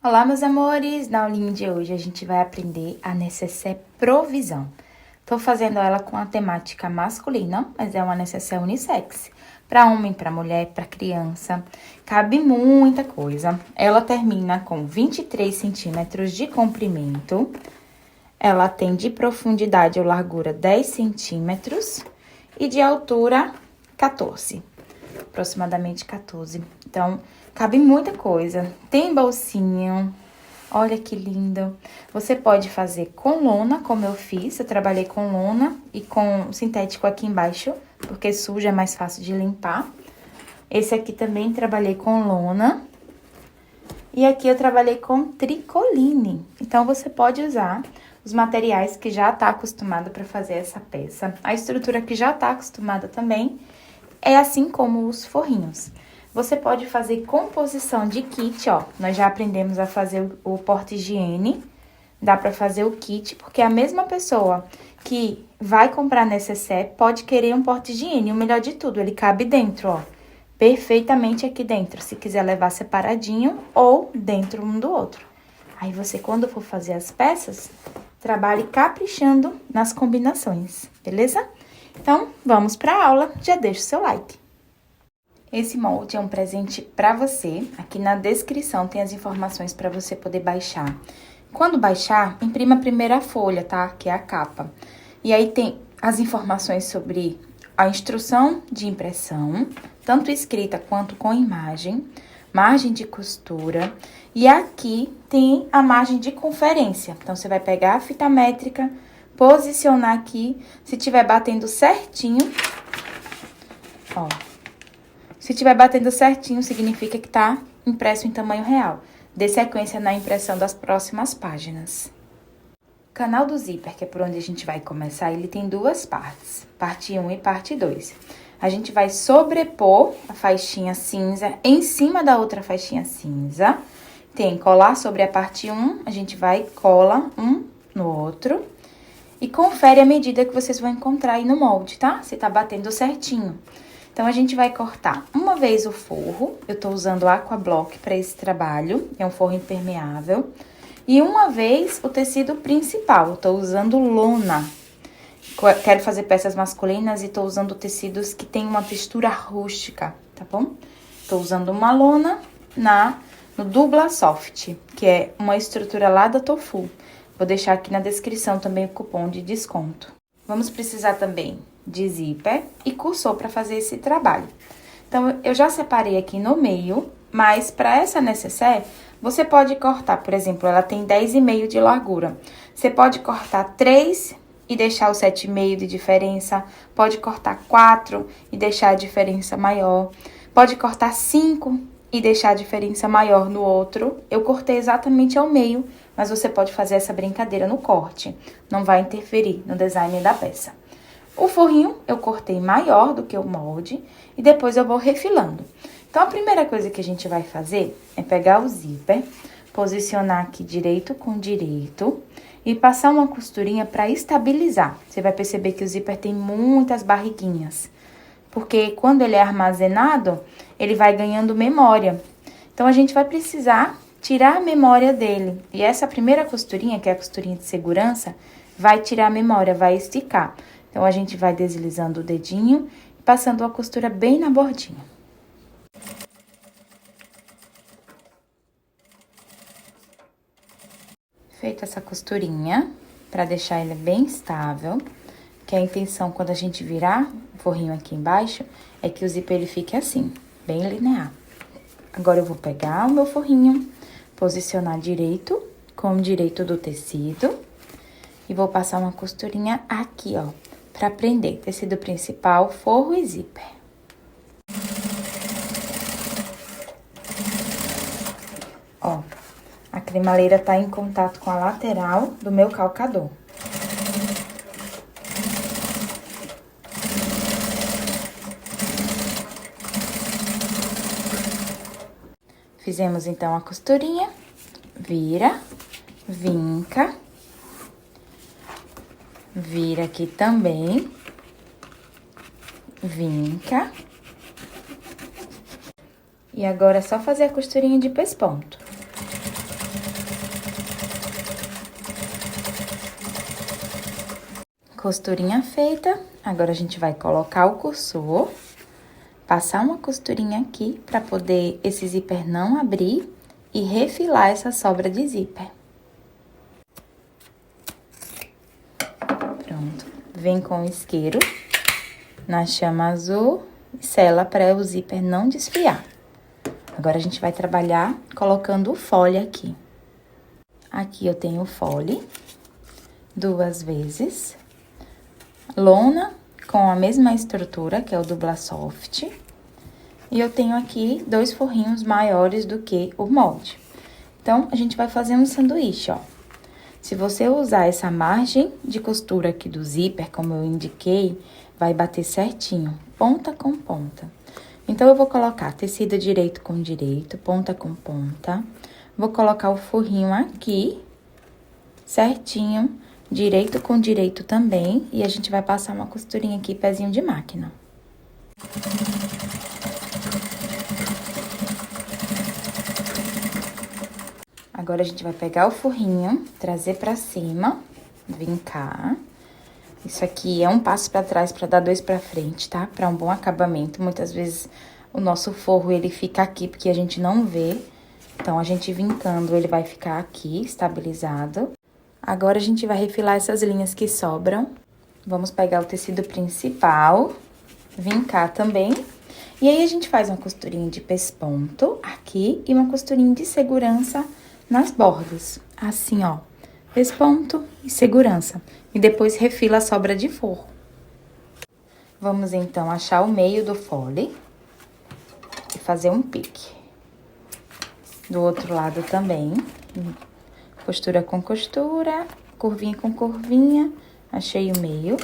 Olá, meus amores! Na aulinha de hoje a gente vai aprender a nécessaire provisão. Tô fazendo ela com a temática masculina, mas é uma nécessaire unissex. Para homem, para mulher, para criança. Cabe muita coisa. Ela termina com 23 centímetros de comprimento. Ela tem de profundidade ou largura 10 centímetros e de altura 14. Aproximadamente 14. Então, cabe muita coisa. Tem bolsinho. Olha que lindo. Você pode fazer com lona, como eu fiz. Eu trabalhei com lona e com sintético aqui embaixo, porque suja é mais fácil de limpar. Esse aqui também trabalhei com lona. E aqui eu trabalhei com tricoline. Então, você pode usar os materiais que já tá acostumado para fazer essa peça. A estrutura que já tá acostumada também é assim como os forrinhos. Você pode fazer composição de kit, ó. Nós já aprendemos a fazer o porta-higiene. Dá pra fazer o kit, porque a mesma pessoa que vai comprar nécessaire pode querer um porta-higiene. O melhor de tudo, ele cabe dentro, ó. Perfeitamente aqui dentro. Se quiser levar separadinho ou dentro um do outro. Aí você, quando for fazer as peças, trabalhe caprichando nas combinações, beleza? Então, vamos pra aula. Já deixa o seu like. Esse molde é um presente para você. Aqui na descrição tem as informações para você poder baixar. Quando baixar, imprima a primeira folha, tá? Que é a capa. E aí tem as informações sobre a instrução de impressão, tanto escrita quanto com imagem, margem de costura. E aqui tem a margem de conferência. Então, você vai pegar a fita métrica, posicionar aqui. Se tiver batendo certinho, ó. Se estiver batendo certinho, significa que tá impresso em tamanho real. Dê sequência na impressão das próximas páginas. O canal do zíper, que é por onde a gente vai começar, ele tem duas partes. Parte 1 e parte 2. A gente vai sobrepor a faixinha cinza em cima da outra faixinha cinza. Tem colar sobre a parte 1, a gente vai cola um no outro. E confere a medida que vocês vão encontrar aí no molde, tá? Se tá batendo certinho. Então, a gente vai cortar uma vez o forro. Eu tô usando Aquablock para esse trabalho. É um forro impermeável. E uma vez o tecido principal. Eu tô usando lona. Quero fazer peças masculinas e tô usando tecidos que tem uma textura rústica, tá bom? Tô usando uma lona no Dubla Soft, que é uma estrutura lá da Tofu. Vou deixar aqui na descrição também o cupom de desconto. Vamos precisar também de zíper e cursor para fazer esse trabalho. Então, eu já separei aqui no meio, mas para essa nécessaire, você pode cortar, por exemplo, ela tem 10,5 de largura. Você pode cortar 3 e deixar o 7,5 de diferença, pode cortar 4 e deixar a diferença maior, pode cortar 5 e deixar a diferença maior no outro. Eu cortei exatamente ao meio, mas você pode fazer essa brincadeira no corte, não vai interferir no design da peça. O forrinho eu cortei maior do que o molde e depois eu vou refilando. Então, a primeira coisa que a gente vai fazer é pegar o zíper, posicionar aqui direito com direito e passar uma costurinha para estabilizar. Você vai perceber que o zíper tem muitas barriguinhas, porque quando ele é armazenado, ele vai ganhando memória. Então, a gente vai precisar tirar a memória dele. E essa primeira costurinha, que é a costurinha de segurança, vai tirar a memória, vai esticar. Então, a gente vai deslizando o dedinho e passando a costura bem na bordinha. Feita essa costurinha, para deixar ele bem estável, que a intenção, quando a gente virar o forrinho aqui embaixo, é que o zíper ele fique assim, bem linear. Agora, eu vou pegar o meu forrinho, posicionar direito com o direito do tecido e vou passar uma costurinha aqui, ó, para prender tecido principal, forro e zíper. Ó, a cremaleira tá em contato com a lateral do meu calcador. Fizemos, então, a costurinha, vira, vinca, vira aqui também, vinca. E agora é só fazer a costurinha de pesponto. Costurinha feita, agora a gente vai colocar o cursor, passar uma costurinha aqui para poder esse zíper não abrir e refilar essa sobra de zíper. Pronto, vem com o isqueiro na chama azul e sela para o zíper não desfiar. Agora a gente vai trabalhar colocando o fole aqui. Aqui eu tenho o fole 2 vezes. Lona com a mesma estrutura, que é o Dupla Soft. E eu tenho aqui 2 forrinhos maiores do que o molde. Então, a gente vai fazer um sanduíche, ó. Se você usar essa margem de costura aqui do zíper, como eu indiquei, vai bater certinho, ponta com ponta. Então, eu vou colocar tecido direito com direito, ponta com ponta. Vou colocar o forrinho aqui, certinho, direito com direito também, e a gente vai passar uma costurinha aqui, pezinho de máquina. Agora, a gente vai pegar o forrinho, trazer pra cima, vincar. Isso aqui é um passo pra trás pra dar 2 pra frente, tá? Pra um bom acabamento. Muitas vezes, o nosso forro, ele fica aqui porque a gente não vê. Então, a gente vincando, ele vai ficar aqui, estabilizado. Agora, a gente vai refilar essas linhas que sobram. Vamos pegar o tecido principal, vincar também. E aí, a gente faz uma costurinha de pesponto aqui e uma costurinha de segurança nas bordas. Assim, ó, pesponto e segurança. E depois refila a sobra de forro. Vamos, então, achar o meio do fole e fazer um pique. Do outro lado também. Costura com costura, curvinha com curvinha, achei o meio.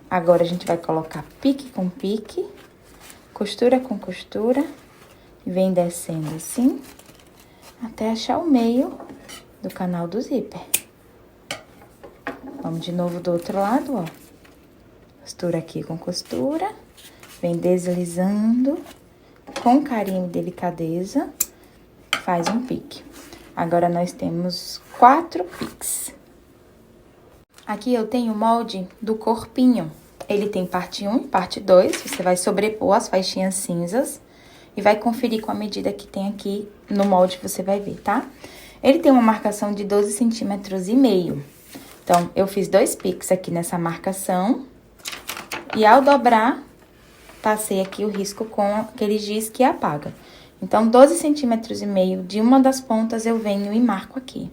Agora, a gente vai colocar pique com pique, costura com costura, e vem descendo assim, até achar o meio do canal do zíper. Vamos de novo do outro lado, ó. Costura aqui com costura, vem deslizando, com carinho e delicadeza, faz um pique. Agora, nós temos 4 piques. Aqui eu tenho o molde do corpinho. Ele tem parte 1 e parte 2. Você vai sobrepor as faixinhas cinzas e vai conferir com a medida que tem aqui no molde, você vai ver, tá? Ele tem uma marcação de 12,5 centímetros. Então, eu fiz 2 piques aqui nessa marcação. E ao dobrar, passei aqui o risco com aquele giz que apaga. Então, 12,5 centímetros de uma das pontas eu venho e marco aqui.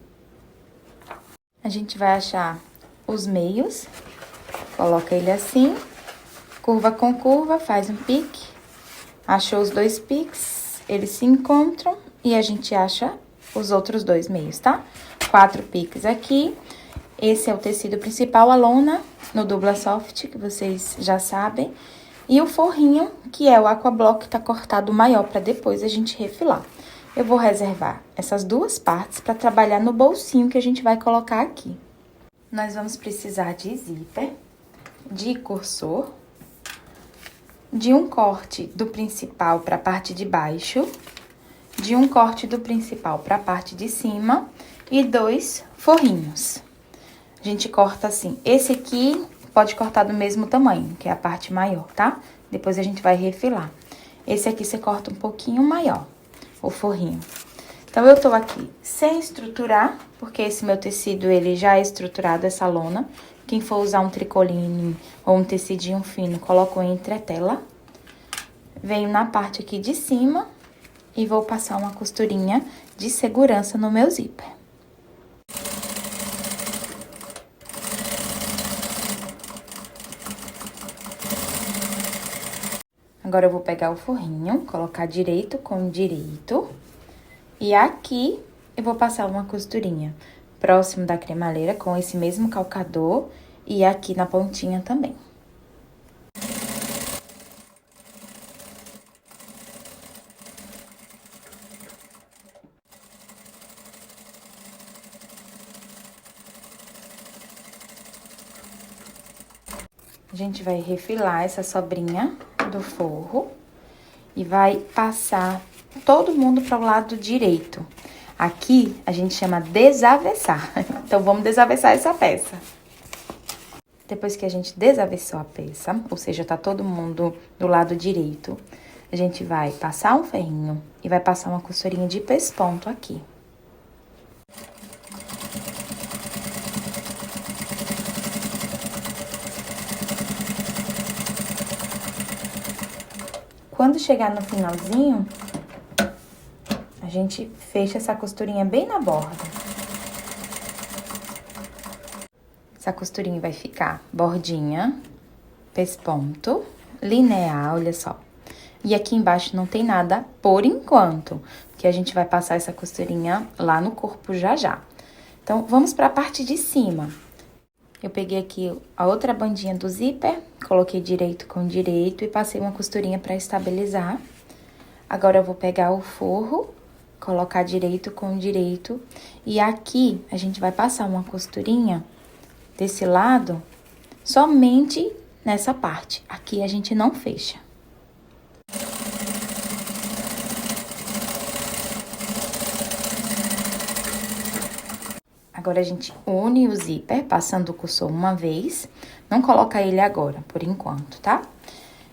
A gente vai achar os meios, coloca ele assim, curva com curva, faz um pique. Achou os 2 piques, eles se encontram e a gente acha os outros 2 meios, tá? 4 piques aqui. Esse é o tecido principal, a lona, no Dupla Soft, que vocês já sabem. E o forrinho, que é o Aquablock, que tá cortado maior, pra depois a gente refilar. Eu vou reservar essas 2 partes pra trabalhar no bolsinho que a gente vai colocar aqui. Nós vamos precisar de zíper, de cursor, de um corte do principal pra parte de baixo, de um corte do principal pra parte de cima e 2 forrinhos. A gente corta assim, esse aqui pode cortar do mesmo tamanho, que é a parte maior, tá? Depois a gente vai refilar. Esse aqui você corta um pouquinho maior, o forrinho. Então, eu tô aqui sem estruturar, porque esse meu tecido, ele já é estruturado, essa lona. Quem for usar um tricoline ou um tecidinho fino, coloco em entretela. Venho na parte aqui de cima e vou passar uma costurinha de segurança no meu zíper. Agora, eu vou pegar o forrinho, colocar direito com direito. E aqui, eu vou passar uma costurinha próximo da cremaleira com esse mesmo calcador. E aqui na pontinha também. A gente vai refilar essa sobrinha do forro e vai passar todo mundo para o lado direito. Aqui, a gente chama desavessar. Então, vamos desavessar essa peça. Depois que a gente desavessou a peça, ou seja, tá todo mundo do lado direito, a gente vai passar um ferrinho e vai passar uma costurinha de pesponto aqui. Quando chegar no finalzinho, a gente fecha essa costurinha bem na borda. Essa costurinha vai ficar bordinha, pesponto, linear, olha só. E aqui embaixo não tem nada por enquanto, porque a gente vai passar essa costurinha lá no corpo já já. Então, vamos para a parte de cima. Eu peguei aqui a outra bandinha do zíper, coloquei direito com direito e passei uma costurinha para estabilizar. Agora, eu vou pegar o forro, colocar direito com direito. E aqui, a gente vai passar uma costurinha desse lado, somente nessa parte. Aqui, a gente não fecha. Agora, a gente une o zíper, passando o cursor uma vez. Não coloca ele agora, por enquanto, tá?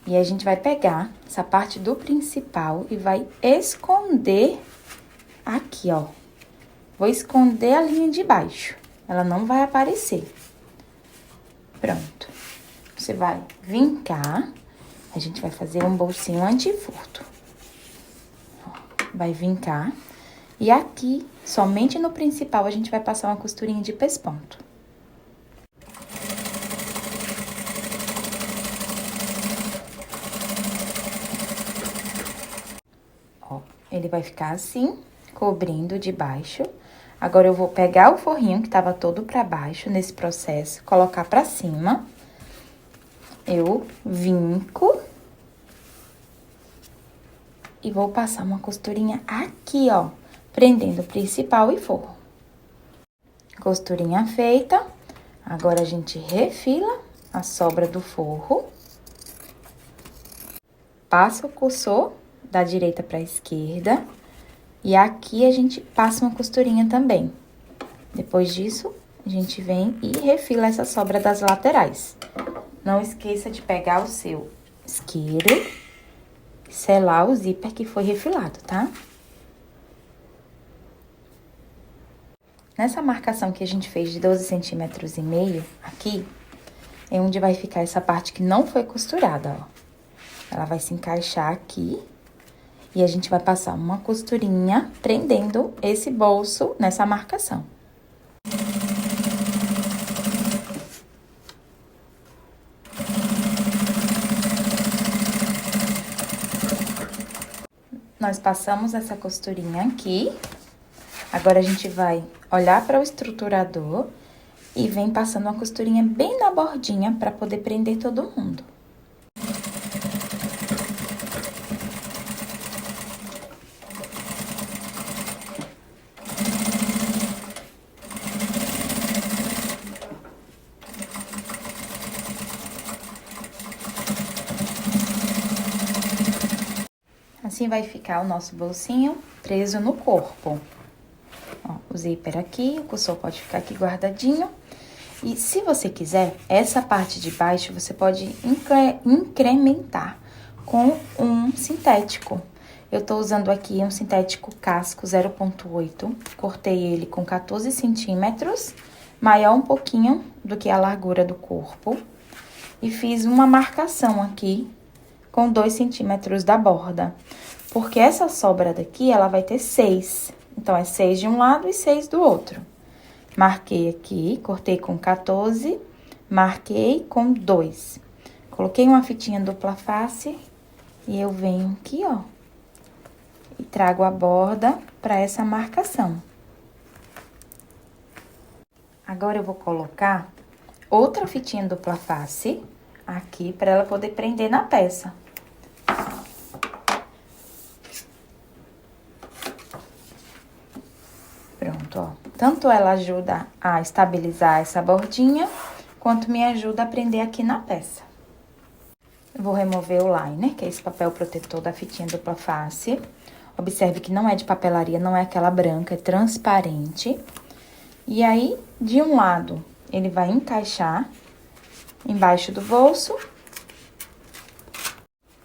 E a gente vai pegar essa parte do principal e vai esconder aqui, ó. Vou esconder a linha de baixo. Ela não vai aparecer. Pronto. Você vai vincar. A gente vai fazer um bolsinho anti-furto. Vai vincar. E aqui, somente no principal, a gente vai passar uma costurinha de pesponto. Ó, ele vai ficar assim, cobrindo de baixo. Agora, eu vou pegar o forrinho que tava todo pra baixo nesse processo, colocar pra cima. Eu vinco. E vou passar uma costurinha aqui, ó, prendendo o principal e forro. Costurinha feita. Agora, a gente refila a sobra do forro. Passa o cursor da direita para a esquerda. E aqui, a gente passa uma costurinha também. Depois disso, a gente vem e refila essa sobra das laterais. Não esqueça de pegar o seu isqueiro e selar o zíper que foi refilado, tá? Nessa marcação que a gente fez de 12,5 centímetros, aqui, é onde vai ficar essa parte que não foi costurada, ó. Ela vai se encaixar aqui e a gente vai passar uma costurinha prendendo esse bolso nessa marcação. Nós passamos essa costurinha aqui. Agora, a gente vai olhar para o estruturador e vem passando uma costurinha bem na bordinha para poder prender todo mundo. Assim vai ficar o nosso bolsinho preso no corpo. Ó, o zíper aqui, o cursor pode ficar aqui guardadinho. E se você quiser, essa parte de baixo você pode incrementar com um sintético. Eu tô usando aqui um sintético casco 0,8. Cortei ele com 14 centímetros, maior um pouquinho do que a largura do corpo. E fiz uma marcação aqui com 2 centímetros da borda. Porque essa sobra daqui, ela vai ter 6. Então, é 6 de um lado e 6 do outro. Marquei aqui, cortei com 14, marquei com 2. Coloquei uma fitinha dupla face e eu venho aqui, ó, e trago a borda para essa marcação. Agora, eu vou colocar outra fitinha dupla face aqui para ela poder prender na peça. Pronto, ó. Tanto ela ajuda a estabilizar essa bordinha, quanto me ajuda a prender aqui na peça. Eu vou remover o liner, que é esse papel protetor da fitinha dupla face. Observe que não é de papelaria, não é aquela branca, é transparente. E aí, de um lado, ele vai encaixar embaixo do bolso.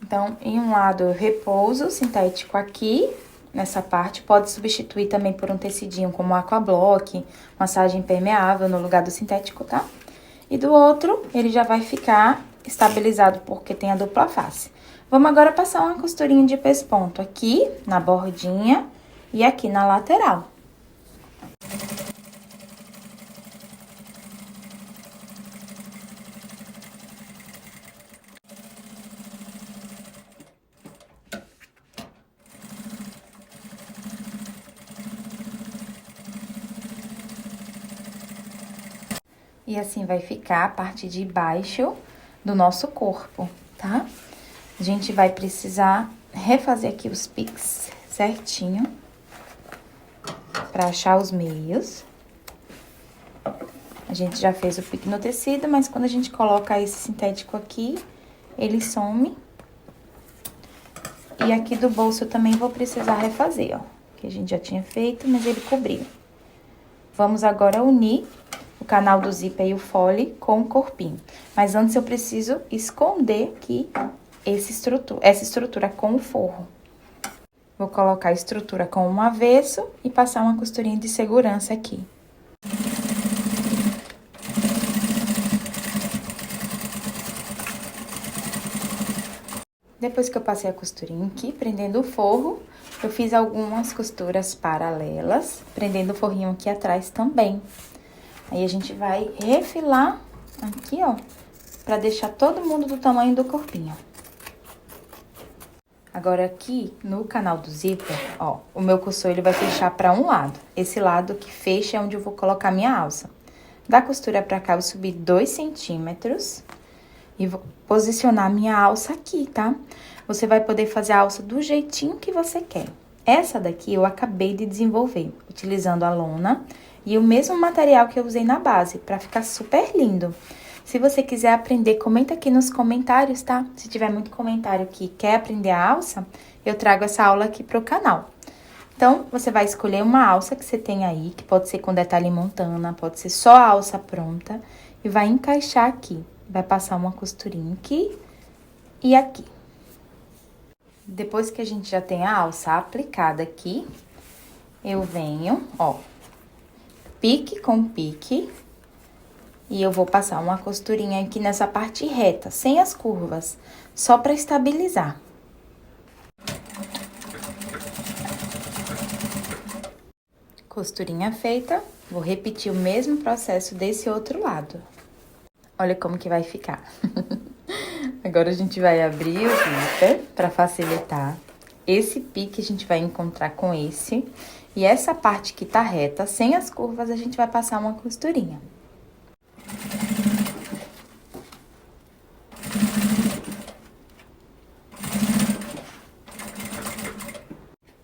Então, em um lado eu repouso o sintético aqui, nessa parte. Pode substituir também por um tecidinho como aquablock, massagem impermeável no lugar do sintético, tá? E do outro, ele já vai ficar estabilizado porque tem a dupla face. Vamos agora passar uma costurinha de pesponto aqui na bordinha e aqui na lateral. E assim vai ficar a parte de baixo do nosso corpo, tá? A gente vai precisar refazer aqui os piques certinho pra achar os meios. A gente já fez o pique no tecido, mas quando a gente coloca esse sintético aqui, ele some. E aqui do bolso eu também vou precisar refazer, ó. Que a gente já tinha feito, mas ele cobriu. Vamos agora unir o canal do zíper e o fole com o corpinho. Mas antes eu preciso esconder aqui essa estrutura com o forro. Vou colocar a estrutura com um avesso e passar uma costurinha de segurança aqui. Depois que eu passei a costurinha aqui, prendendo o forro, eu fiz algumas costuras paralelas, prendendo o forrinho aqui atrás também. Aí a gente vai refilar aqui, ó, pra deixar todo mundo do tamanho do corpinho. Agora aqui, no canal do zíper, ó, o meu cursor ele vai fechar pra um lado. Esse lado que fecha é onde eu vou colocar minha alça. Da costura pra cá, eu subi 2 centímetros e vou posicionar minha alça aqui, tá? Você vai poder fazer a alça do jeitinho que você quer. Essa daqui eu acabei de desenvolver, utilizando a lona e o mesmo material que eu usei na base, pra ficar super lindo. Se você quiser aprender, comenta aqui nos comentários, tá? Se tiver muito comentário que quer aprender a alça, eu trago essa aula aqui pro canal. Então, você vai escolher uma alça que você tem aí, que pode ser com detalhe montana, pode ser só a alça pronta, e vai encaixar aqui. Vai passar uma costurinha aqui e aqui. Depois que a gente já tem a alça aplicada aqui, eu venho, ó, pique com pique, e eu vou passar uma costurinha aqui nessa parte reta, sem as curvas, só pra estabilizar. Costurinha feita, vou repetir o mesmo processo desse outro lado. Olha como que vai ficar. Agora a gente vai abrir o zíper pra facilitar. Esse pique a gente vai encontrar com esse. E essa parte que tá reta, sem as curvas, a gente vai passar uma costurinha.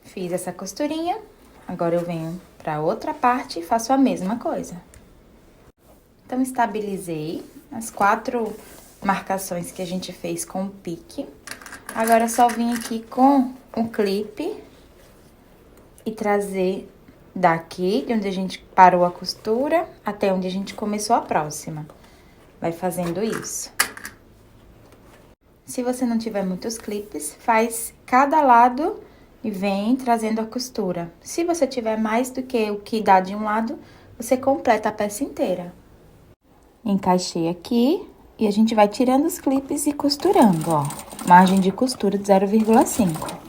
Fiz essa costurinha, agora eu venho pra outra parte e faço a mesma coisa. Então, estabilizei as 4 marcações que a gente fez com o pique. Agora, é só vim aqui com o clipe e trazer daqui, de onde a gente parou a costura, até onde a gente começou a próxima. Vai fazendo isso. Se você não tiver muitos clipes, faz cada lado e vem trazendo a costura. Se você tiver mais do que o que dá de um lado, você completa a peça inteira. Encaixei aqui e a gente vai tirando os clipes e costurando, ó. Margem de costura de 0,5.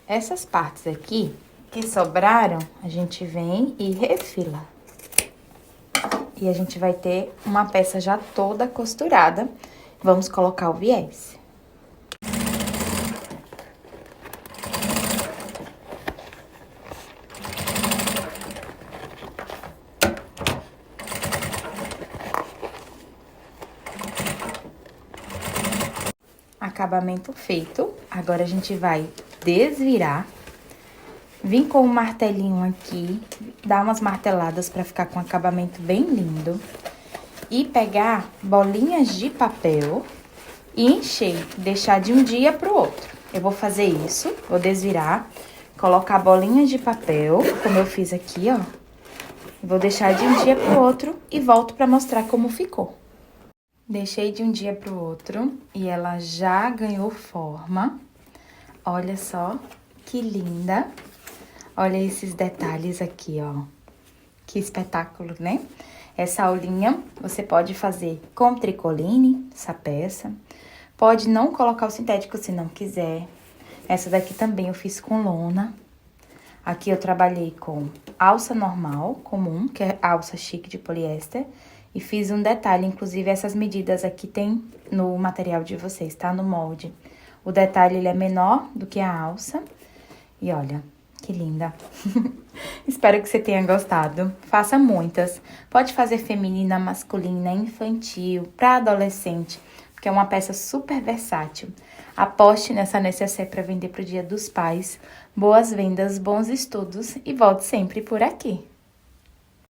Essas partes aqui que sobraram, a gente vem e refila. E a gente vai ter uma peça já toda costurada. Vamos colocar o viés. Acabamento feito. Agora a gente vai desvirar Vim com um martelinho aqui, dar umas marteladas para ficar com um acabamento bem lindo. E pegar bolinhas de papel e encher, deixar de um dia pro outro. Eu vou fazer isso, vou desvirar, colocar bolinhas de papel, como eu fiz aqui, ó. Vou deixar de um dia pro outro e volto pra mostrar como ficou. Deixei de um dia pro outro e ela já ganhou forma. Olha só que linda. Olha esses detalhes aqui, ó. Que espetáculo, né? Essa aulinha você pode fazer com tricoline, essa peça. Pode não colocar o sintético se não quiser. Essa daqui também eu fiz com lona. Aqui eu trabalhei com alça normal, comum, que é alça chique de poliéster. E fiz um detalhe, inclusive essas medidas aqui tem no material de vocês, tá? No molde. O detalhe, ele é menor do que a alça. E olha, que linda. Espero que você tenha gostado. Faça muitas. Pode fazer feminina, masculina, infantil, para adolescente, porque é uma peça super versátil. Aposte nessa necessaire para vender pro Dia dos Pais. Boas vendas, bons estudos e volte sempre por aqui.